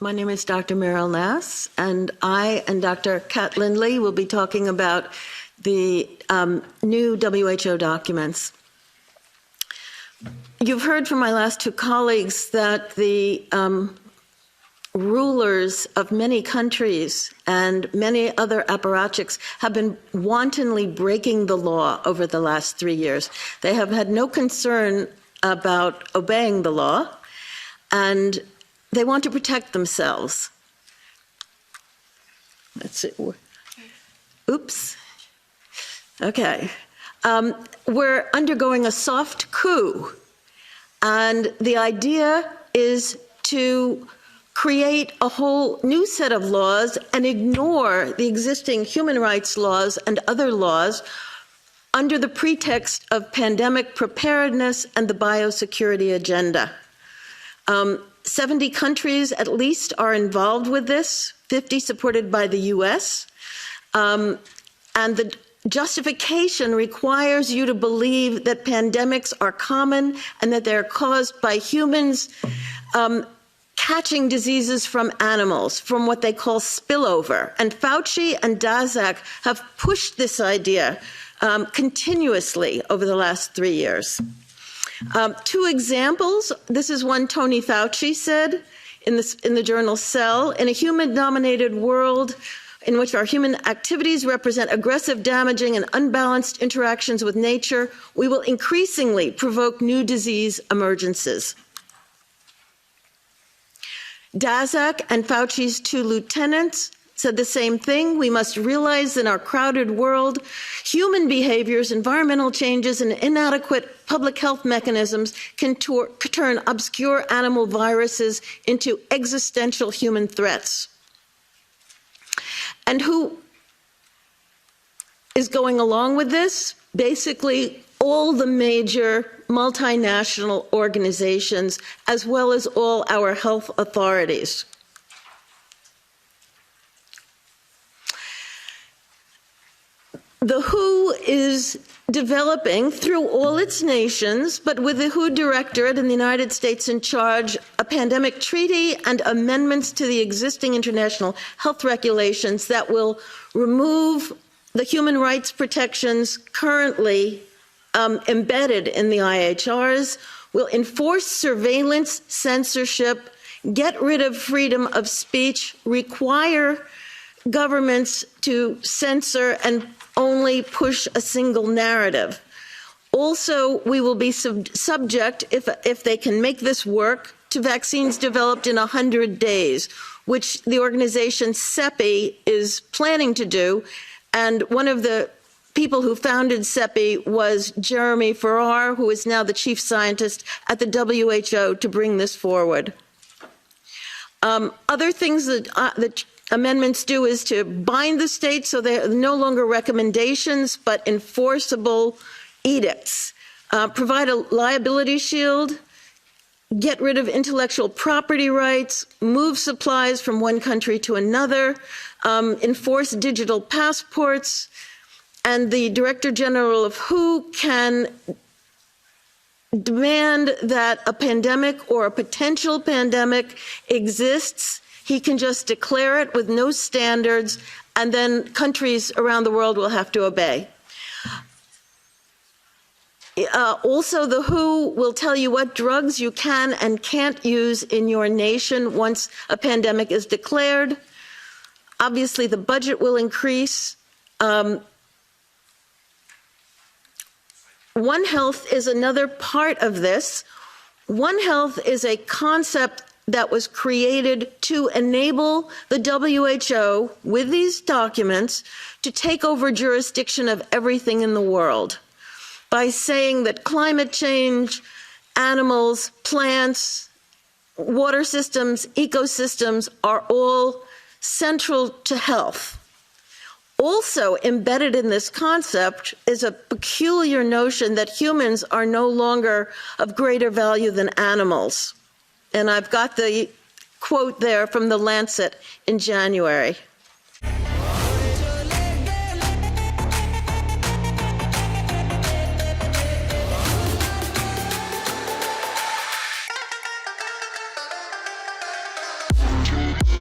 My name is Dr. Gloria Nass, and I and Dr. Kat Lindley will be talking about the new WHO documents. You've heard from my last two colleagues that the rulers of many countries and many other apparatchiks have been wantonly breaking the law over the last 3 years. They have had no concern about obeying the law, and they want to protect themselves. That's it. Oops. Okay. We're undergoing a soft coup, and the idea is to create a whole new set of laws and ignore the existing human rights laws and other laws under the pretext of pandemic preparedness and the biosecurity agenda. 70 countries at least are involved with this, 50 supported by the US. And the justification requires you to believe that pandemics are common and that they're caused by humans catching diseases from animals, from what they call spillover. And Fauci and Daszak have pushed this idea continuously over the last 3 years. Two examples. This is one Tony Fauci said in the journal Cell. In a human-dominated world in which our human activities represent aggressive, damaging, and unbalanced interactions with nature, we will increasingly provoke new disease emergences. Daszak and Fauci's two lieutenants said the same thing. We must realize in our crowded world, human behaviors, environmental changes, and inadequate public health mechanisms can turn obscure animal viruses into existential human threats. And who is going along with this? Basically, all the major multinational organizations, as well as all our health authorities. The WHO is developing through all its nations, but with the WHO Directorate in the United States in charge, a pandemic treaty and amendments to the existing international health regulations that will remove the human rights protections currently embedded in the IHRs, will enforce surveillance, censorship, get rid of freedom of speech, require governments to censor and only push a single narrative. Also, we will be subject, if they can make this work, to vaccines developed in 100 days, which the organization CEPI is planning to do. And one of the people who founded CEPI was Jeremy Farrar, who is now the chief scientist at the WHO to bring this forward. Other things that the amendments do is to bind the states so they're no longer recommendations but enforceable edicts, provide a liability shield, get rid of intellectual property rights, move supplies from one country to another, enforce digital passports, and the Director General of WHO can demand that a pandemic or a potential pandemic exists. He can just declare it with no standards, and then countries around the world will have to obey. Also, the WHO will tell you what drugs you can and can't use in your nation once a pandemic is declared. Obviously, the budget will increase. One Health is another part of this. One Health is a concept that was created to enable the WHO, with these documents, to take over jurisdiction of everything in the world by saying that climate change, animals, plants, water systems, ecosystems are all central to health. Also embedded in this concept is a peculiar notion that humans are no longer of greater value than animals. And I've got the quote there from the Lancet in January.